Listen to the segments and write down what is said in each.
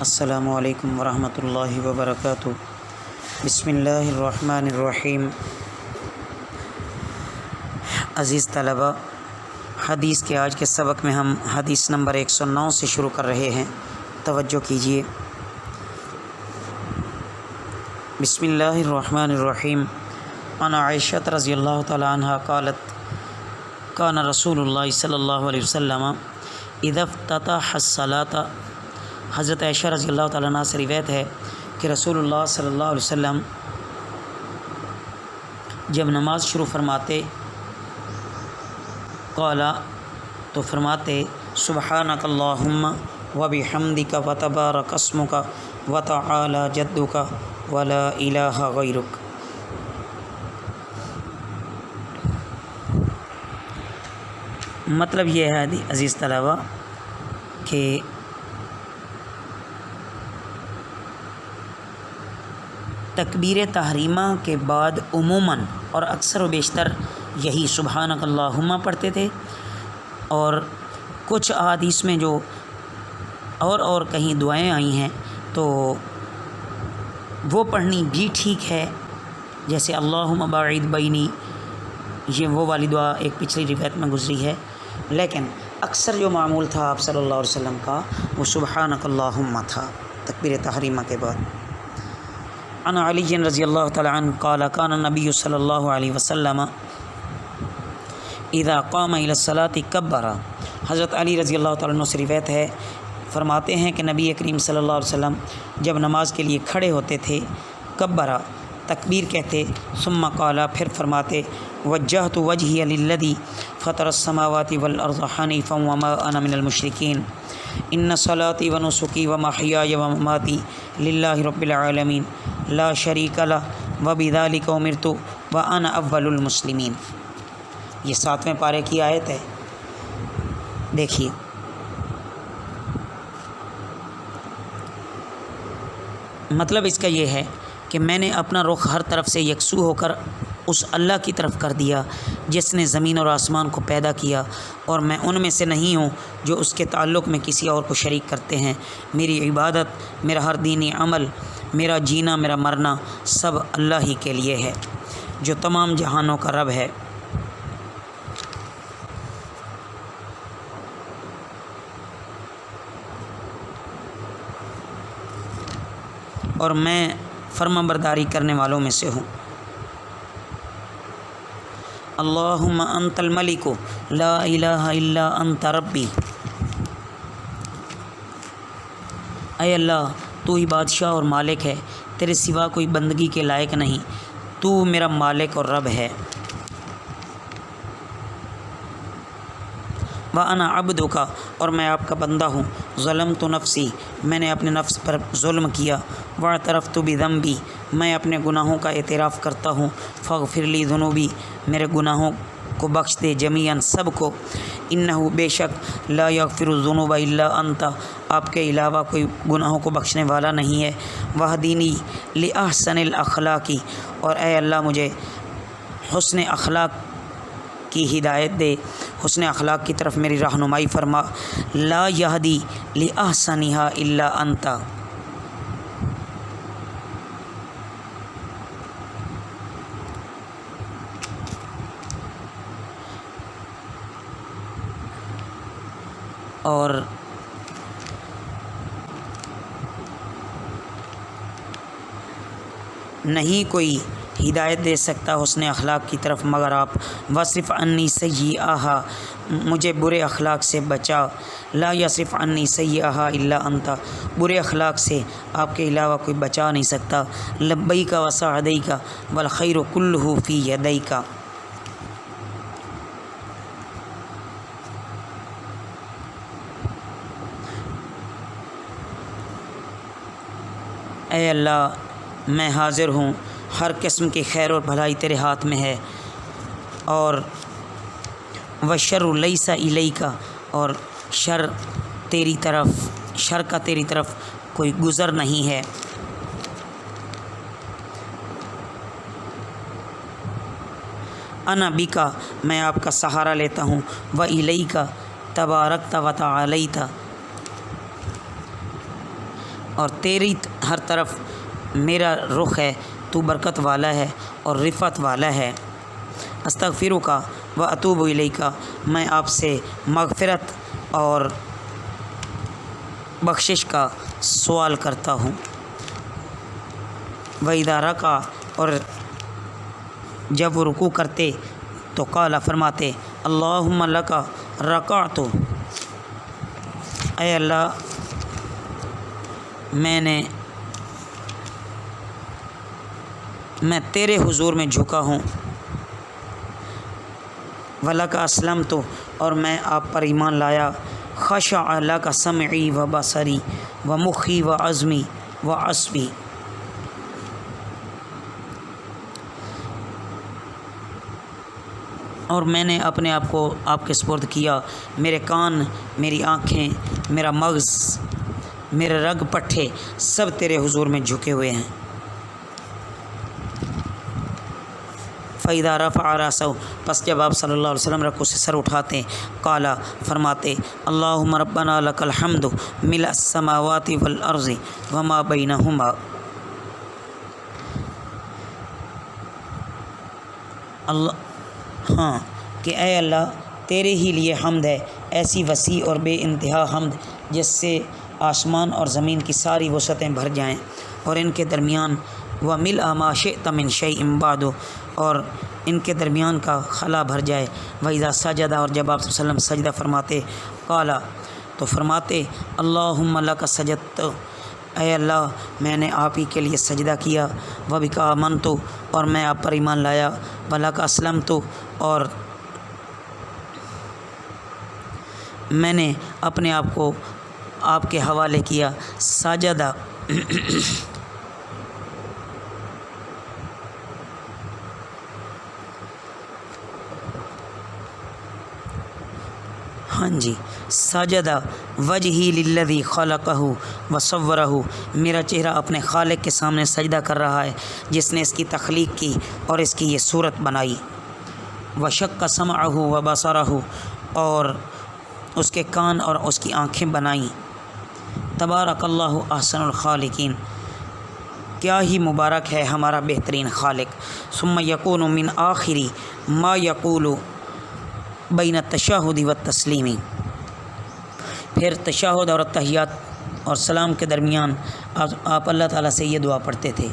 السلام علیکم ورحمۃ اللہ وبرکاتہ۔ بسم اللہ الرحمن الرحیم۔ عزیز طلبہ، حدیث کے آج کے سبق میں ہم حدیث نمبر 109 سے شروع کر رہے ہیں، توجہ کیجیے۔ بسم اللہ الرحمن الرحیم۔ عن عائشہ رضی اللہ تعالی عنہ قالت کان رسول اللہ صلی اللہ علیہ وسلم اذا افتتح الصلاۃ۔ حضرت عائشہ رضی اللہ تعالیٰ عنہ سے روایت ہے کہ رسول اللہ صلی اللہ علیہ وسلم جب نماز شروع فرماتے قالا تو فرماتے سبحانک اللہم وبحمدک وتبارک اسمک وتعالی جدک ولا الہ غیرک۔ مطلب یہ ہے عزیز طلبہ کہ تکبیر تحریمہ کے بعد عموماً اور اکثر و بیشتر یہی سبحانک اللہم پڑھتے تھے، اور کچھ احادیث میں جو اور کہیں دعائیں آئی ہیں تو وہ پڑھنی بھی ٹھیک ہے، جیسے اللہم باعد بینی، یہ وہ والی دعا ایک پچھلی روایت میں گزری ہے، لیکن اکثر جو معمول تھا آپ صلی اللہ علیہ وسلم کا وہ سبحانک اللہم تھا تکبیر تحریمہ کے بعد۔ عن علی رضی اللہ تعالی عنہ قال کان النبی صلی اللہ علیہ وسلم اذا قام الی الصلاۃ کبر۔ حضرت علی رضی اللہ تعالیٰ عنہ سے روایت ہے، فرماتے ہیں کہ نبی کریم صلی اللہ علیہ وسلم جب نماز کے لیے کھڑے ہوتے تھے کبرا تکبیر کہتے، ثم قال پھر فرماتے وجہت وجہی للذی فطر السماوات والارض حنیفا وما انا من المشرکین ان صلاتی ونسکی ومحیای ومماتی للہ رب العالمین لا شریک لہ وبذالک امرت وانا اول المسلمین۔ یہ 7ویں پارے کی آیت ہے، دیکھیے۔ مطلب اس کا یہ ہے کہ میں نے اپنا رخ ہر طرف سے یکسو ہو کر اس اللہ کی طرف کر دیا جس نے زمین اور آسمان کو پیدا کیا، اور میں ان میں سے نہیں ہوں جو اس کے تعلق میں کسی اور کو شریک کرتے ہیں۔ میری عبادت، میرا ہر دینی عمل، میرا جینا، میرا مرنا سب اللہ ہی کے لیے ہے جو تمام جہانوں کا رب ہے۔ اور میں فرما برداری کرنے والوں میں سے ہوں۔ اللہم انت الملک لا الہ الا انت ربی۔ اے اللہ، تو ہی بادشاہ اور مالک ہے، تیرے سوا کوئی بندگی کے لائق نہیں، تو میرا مالک اور رب ہے۔ وَأَنَا عَبْدُكَ، اور میں آپ کا بندہ ہوں۔ ظلمت نفسی، میں نے اپنے نفس پر ظلم کیا۔ وَاعْتَرَفْتُ بِذَنْبِی، میں اپنے گناہوں کا اعتراف کرتا ہوں۔ فَاغْفِرْ لِی ذُنُوبِی، میرے گناہوں کو بخش دے جمیعاً سب کو۔ اِنَّهُ، بے شک، لا یغفر الذنوب الا انت، آپ کے علاوہ کوئی گناہوں کو بخشنے والا نہیں ہے۔ وَاہْدِنِی لِأَحْسَنِ الْأَخْلَاقِ، اور اے اللہ مجھے حسن اخلاق کی ہدایت دے، حسن اخلاق کی طرف میری رہنمائی فرما۔ لا یہدی لأحسنها الا انت، اور نہیں کوئی ہدایت دے سکتا حسن اخلاق کی طرف مگر آپ۔ وصرف عنی سیئہا، مجھے برے اخلاق سے بچا۔ لا یصرف عنی سیئہا الا انت، برے اخلاق سے آپ کے علاوہ کوئی بچا نہیں سکتا۔ لبیک وسعدیک والخیر کلہ فی یدیک۔ اے اللہ، میں حاضر ہوں، ہر قسم کی خیر اور بھلائی تیرے ہاتھ میں ہے، اور وشر لیس الیک، اور شر کا تیری طرف کوئی گزر نہیں ہے۔ انا بکا، میں آپ کا سہارا لیتا ہوں۔ و الیک تبارکت و تعالیت، اور تیری ہر طرف میرا رخ ہے، تو برکت والا ہے اور رفعت والا ہے۔ استغفرک و اتوب الیک، میں آپ سے مغفرت اور بخشش کا سوال کرتا ہوں۔ وَإِذَا رَكَعَ، اور جب وہ رکوع کرتے تو قال فرماتے اللہم لک رکعت، اے اللہ میں تیرے حضور میں جھکا ہوں، وَلَكَ أَسْلَمْتُ، اور میں آپ پر ایمان لایا، خَشَعَ لَكَ سَمْعِي وَبَصَرِي وَمُخِّي وَعَظْمِي وَعَصْبِي، اور میں نے اپنے آپ کو آپ کے سپرد کیا، میرے کان، میری آنکھیں، میرا مغز، میرے رگ پٹھے سب تیرے حضور میں جھکے ہوئے ہیں۔ فَإِذَا رَفَعَ رَأْسَهُ، پس جب آپ صلی اللہ علیہ وسلم رکوع سے سر اٹھاتے، قال فرماتے اللہم ربنا لک الحمد ملء السماوات والارض وما بینہما، ہاں کہ اے اللہ تیرے ہی لیے حمد ہے، ایسی وسیع اور بے انتہا حمد جس سے آسمان اور زمین کی ساری وسعتیں بھر جائیں اور ان کے درمیان وَمِلْءَ مَا شِئْتَ مِنْ شَيْءٍ بَعْدُ، اور ان کے درمیان کا خلا بھر جائے۔ وَإِذَا سَجَدَ، اور جب آپ صلی اللہ علیہ وسلم سجدہ فرماتے، قال تو فرماتے اللہم لک سجدت، اے اللہ میں نے آپ ہی کے لیے سجدہ کیا، وَبِکَ آمنت، اور میں آپ پر ایمان لایا، وَلَکَ اسلمت، اور میں نے اپنے آپ کو آپ کے حوالے کیا۔ ساجدہ ہاں جی، ساجدہ وجہی للذی خلقہ وصورہ، میرا چہرہ اپنے خالق کے سامنے سجدہ کر رہا ہے جس نے اس کی تخلیق کی اور اس کی یہ صورت بنائی۔ وشق سمعہ وبصرہ، اور اس کے کان اور اس کی آنکھیں بنائیں۔ تبارک اللہ احسن الخالقین، کیا ہی مبارک ہے ہمارا بہترین خالق۔ ثم یکون من آخری ما یقول بین التشہد والتسلیم، پھر تشہد اور تحیات اور سلام کے درمیان آپ اللہ تعالیٰ سے یہ دعا پڑھتے تھے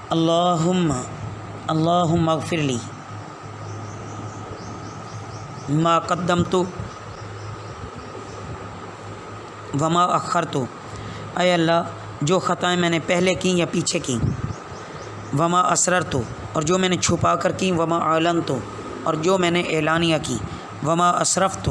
اللہم اغفر لی ما قدمت وما اخرت، اے اللہ جو خطائیں میں نے پہلے کی یا پیچھے کی، وما اسررت، اور جو میں نے چھپا کر کی، وما اعلنت، اور جو میں نے اعلانیہ کی، وما اسرفت،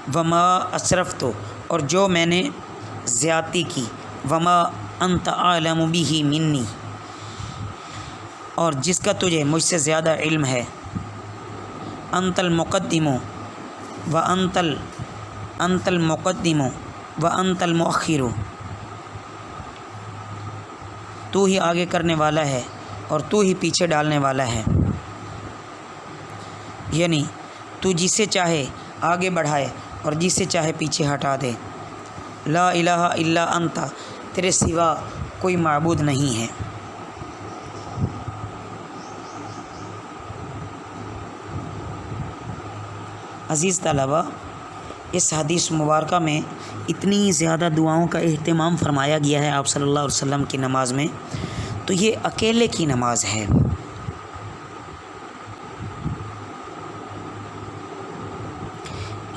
وما اسرفت، اور جو میں نے زیادتی کی، وما انت اعلم به منی، اور جس کا تجھے مجھ سے زیادہ علم ہے، انت المقدم وانت المقدم وانت المؤخر، تو ہی آگے کرنے والا ہے اور تو ہی پیچھے ڈالنے والا ہے، یعنی تو جسے چاہے آگے بڑھائے اور جسے چاہے پیچھے ہٹا دے۔ لا الہ الا انت، تیرے سوا کوئی معبود نہیں ہے۔ عزیز طلبہ، اس حدیث مبارکہ میں اتنی زیادہ دعاؤں کا اہتمام فرمایا گیا ہے آپ صلی اللہ علیہ وسلم کی نماز میں، تو یہ اکیلے کی نماز ہے۔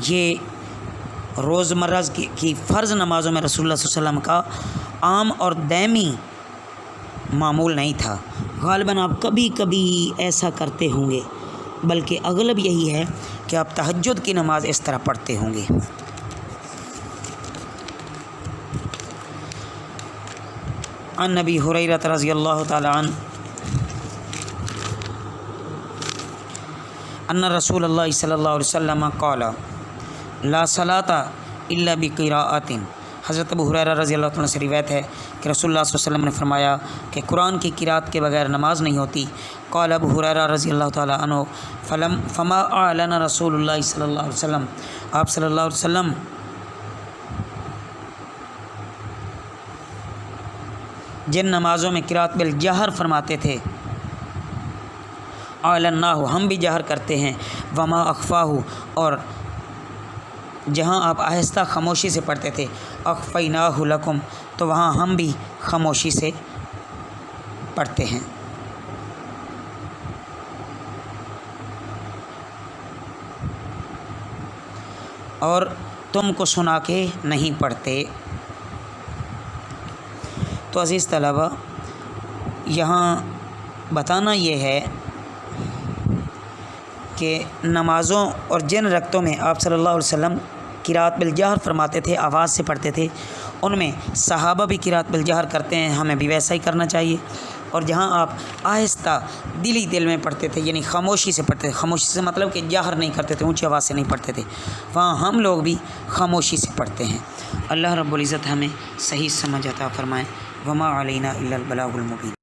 یہ روزمرہ کی فرض نمازوں میں رسول اللہ صلی اللہ علیہ وسلم کا عام اور دائمی معمول نہیں تھا۔ غالباً آپ کبھی کبھی ایسا کرتے ہوں گے، بلکہ اغلب یہی ہے کہ آپ تہجد کی نماز اس طرح پڑھتے ہوں گے۔ عن ابی ہریرہ رضی اللہ تعالی عنہ ان رسول اللہ صلی اللہ علیہ وسلم قال لا صلاۃ الا بقراءۃ، حضرت ابو ہریرہ رضی اللہ عنہ سے روایت ہے کہ رسول اللہ صلی اللہ علیہ وسلم نے فرمایا کہ قرآن کی قرات کے بغیر نماز نہیں ہوتی۔ قال ابو ہریرہ رضی اللہ تعالیٰ عنہ فما اعلن رسول اللہ صلی اللہ علیہ وسلم، آپ صلی اللہ علیہ وسلم جن نمازوں میں قرات بالجہر فرماتے تھے، اعلناہ ہم بھی جہر کرتے ہیں، وما اخفاہ اور جہاں آپ آہستہ خاموشی سے پڑھتے تھے، اخفیناہ لکم تو وہاں ہم بھی خاموشی سے پڑھتے ہیں۔ اور تم کو سنا کے نہیں پڑھتے۔ تو عزیز طلبہ، یہاں بتانا یہ ہے کہ نمازوں اور جن رکعتوں میں آپ صلی اللہ علیہ وسلم قرات بالجہر فرماتے تھے، آواز سے پڑھتے تھے، ان میں صحابہ بھی قرات بالجہر کرتے ہیں، ہمیں بھی ویسا ہی کرنا چاہیے۔ اور جہاں آپ آہستہ دل میں پڑھتے تھے، یعنی خاموشی سے پڑھتے تھے، خاموشی سے مطلب کہ جہر نہیں کرتے تھے، اونچی آواز سے نہیں پڑھتے تھے، وہاں ہم لوگ بھی خاموشی سے پڑھتے ہیں۔ اللہ رب العزت ہمیں صحیح سمجھ عطا فرمائے۔ وما علینا الا البلاغ المبین۔